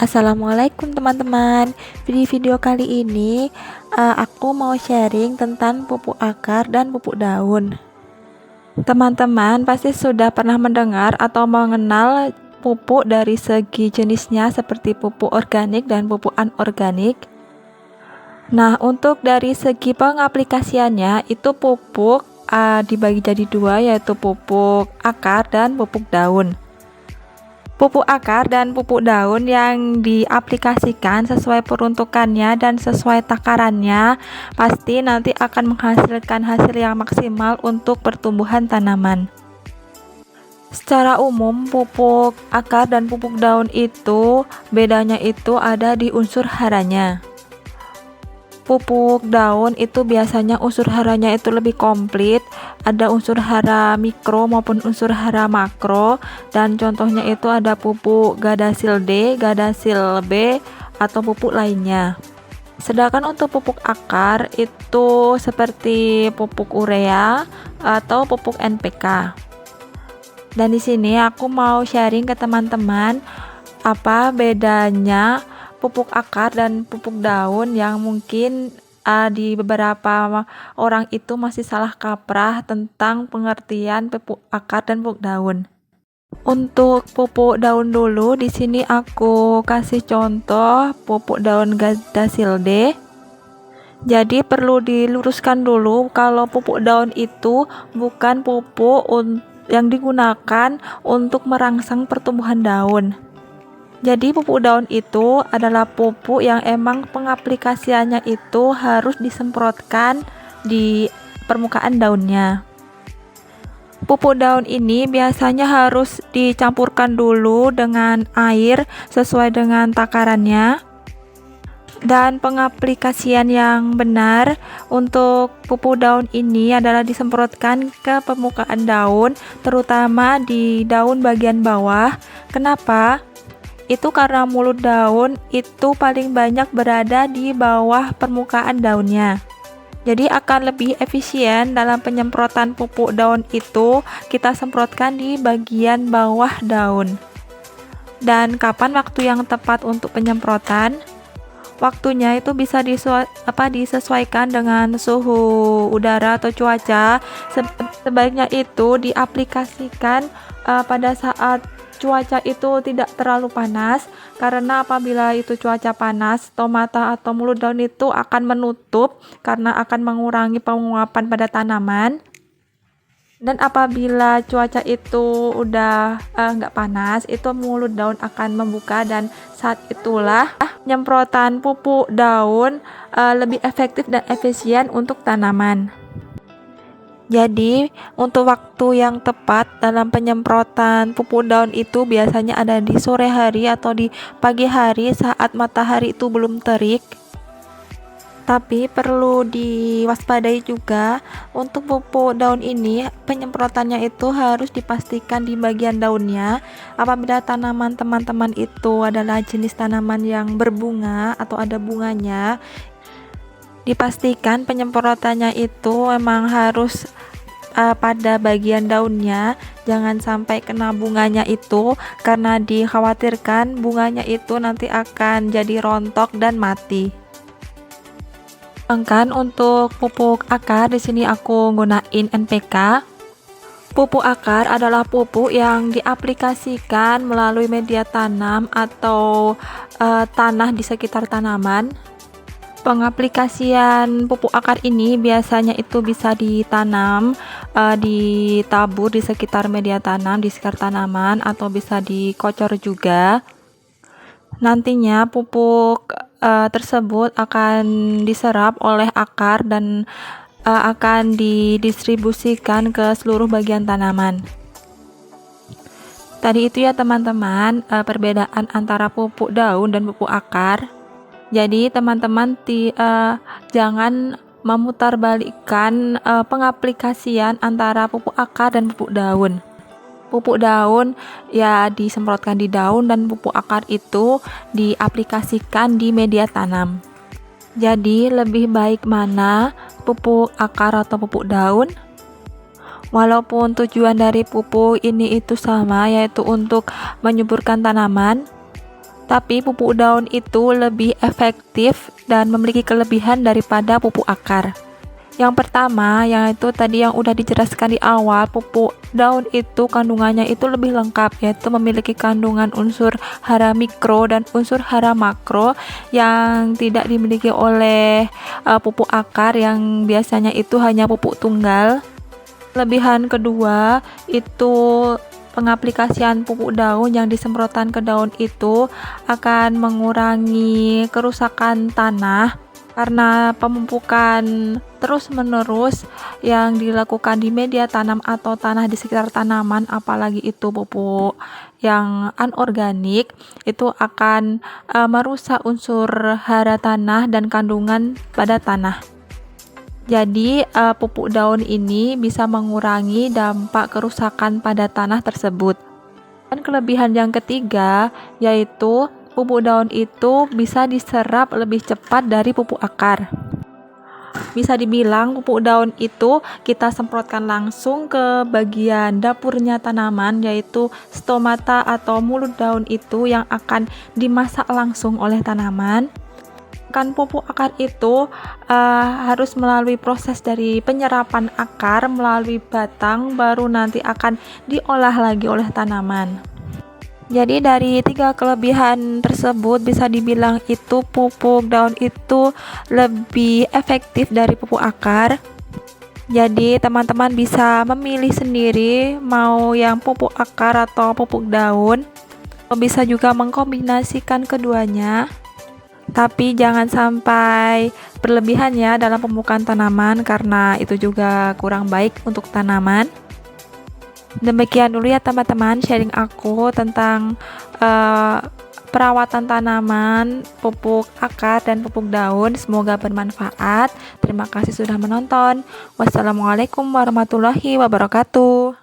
Assalamualaikum teman-teman. Di video kali ini aku mau sharing tentang pupuk akar dan pupuk daun. Teman-teman pasti sudah pernah mendengar atau mengenal pupuk dari segi jenisnya seperti pupuk organik dan pupuk anorganik. Nah, untuk dari segi pengaplikasiannya itu pupuk dibagi jadi dua, yaitu pupuk akar dan pupuk daun. Pupuk akar dan pupuk daun yang diaplikasikan sesuai peruntukannya dan sesuai takarannya pasti nanti akan menghasilkan hasil yang maksimal untuk pertumbuhan tanaman. Secara umum pupuk akar dan pupuk daun itu bedanya itu ada di unsur haranya. Pupuk daun itu biasanya unsur haranya itu lebih komplit, ada unsur hara mikro maupun unsur hara makro, dan contohnya itu ada pupuk Gadasil D, Gadasil B, atau pupuk lainnya. Sedangkan untuk pupuk akar itu seperti pupuk urea atau pupuk NPK. Dan di sini aku mau sharing ke teman-teman apa bedanya pupuk akar dan pupuk daun yang mungkin di beberapa orang itu masih salah kaprah tentang pengertian pupuk akar dan pupuk daun. Untuk pupuk daun dulu, di sini aku kasih contoh pupuk daun Gadasil D. Jadi perlu diluruskan dulu kalau pupuk daun itu bukan pupuk yang digunakan untuk merangsang pertumbuhan daun. Jadi pupuk daun itu adalah pupuk yang emang pengaplikasiannya itu harus disemprotkan di permukaan daunnya. Pupuk daun ini biasanya harus dicampurkan dulu dengan air sesuai dengan takarannya. Dan pengaplikasian yang benar untuk pupuk daun ini adalah disemprotkan ke permukaan daun, terutama di daun bagian bawah. Kenapa? Itu karena mulut daun itu paling banyak berada di bawah permukaan daunnya. Jadi akan lebih efisien dalam penyemprotan pupuk daun itu kita semprotkan di bagian bawah daun. Dan kapan waktu yang tepat untuk penyemprotan? Waktunya itu bisa disesuaikan dengan suhu udara atau cuaca. Sebaiknya itu diaplikasikan pada saat cuaca itu tidak terlalu panas, karena apabila itu cuaca panas, stomata atau mulut daun itu akan menutup karena akan mengurangi penguapan pada tanaman. Dan apabila cuaca itu udah nggak panas, itu mulut daun akan membuka, dan saat itulah penyemprotan pupuk daun lebih efektif dan efisien untuk tanaman. Jadi, untuk waktu yang tepat dalam penyemprotan pupuk daun itu biasanya ada di sore hari atau di pagi hari saat matahari itu belum terik. Tapi perlu diwaspadai juga untuk pupuk daun ini, penyemprotannya itu harus dipastikan di bagian daunnya. Apabila tanaman teman-teman itu adalah jenis tanaman yang berbunga atau ada bunganya, dipastikan penyemprotannya itu memang harus pada bagian daunnya, jangan sampai kena bunganya itu, karena dikhawatirkan bunganya itu nanti akan jadi rontok dan mati. Sedangkan untuk pupuk akar di sini aku gunain NPK. Pupuk akar adalah pupuk yang diaplikasikan melalui media tanam atau tanah di sekitar tanaman. Pengaplikasian pupuk akar ini biasanya itu bisa ditanam, ditabur di sekitar media tanam, di sekitar tanaman, atau bisa dikocor juga. Nantinya pupuk tersebut akan diserap oleh akar dan akan didistribusikan ke seluruh bagian tanaman. Tadi itu ya teman-teman, perbedaan antara pupuk daun dan pupuk akar. Jadi teman-teman jangan memutarbalikkan pengaplikasian antara pupuk akar dan pupuk daun. Pupuk daun ya disemprotkan di daun, dan pupuk akar itu diaplikasikan di media tanam. Jadi lebih baik mana, pupuk akar atau pupuk daun? Walaupun tujuan dari pupuk ini itu sama, yaitu untuk menyuburkan tanaman, Tapi pupuk daun itu lebih efektif dan memiliki kelebihan daripada pupuk akar. Yang pertama, yaitu tadi yang udah dijelaskan di awal, pupuk daun itu kandungannya itu lebih lengkap, yaitu memiliki kandungan unsur hara mikro dan unsur hara makro yang tidak dimiliki oleh pupuk akar yang biasanya itu hanya pupuk tunggal. Kelebihan kedua itu pengaplikasian pupuk daun yang disemprotkan ke daun itu akan mengurangi kerusakan tanah karena pemupukan terus-menerus yang dilakukan di media tanam atau tanah di sekitar tanaman, apalagi itu pupuk yang anorganik, itu akan merusak unsur hara tanah dan kandungan pada tanah. Jadi pupuk daun ini bisa mengurangi dampak kerusakan pada tanah tersebut. Dan kelebihan yang ketiga yaitu pupuk daun itu bisa diserap lebih cepat dari pupuk akar. Bisa dibilang pupuk daun itu kita semprotkan langsung ke bagian dapurnya tanaman, yaitu stomata atau mulut daun itu yang akan dimasak langsung oleh tanaman. Kan pupuk akar itu harus melalui proses dari penyerapan akar melalui batang, baru nanti akan diolah lagi oleh tanaman. Jadi dari 3 kelebihan tersebut bisa dibilang itu pupuk daun itu lebih efektif dari pupuk akar. Jadi teman-teman bisa memilih sendiri mau yang pupuk akar atau pupuk daun. Bisa juga mengkombinasikan keduanya. Tapi jangan sampai berlebihan ya dalam pemupukan tanaman karena itu juga kurang baik untuk tanaman. Demikian dulu ya teman-teman sharing aku tentang perawatan tanaman, pupuk akar dan pupuk daun. Semoga bermanfaat. Terima kasih sudah menonton. Wassalamualaikum warahmatullahi wabarakatuh.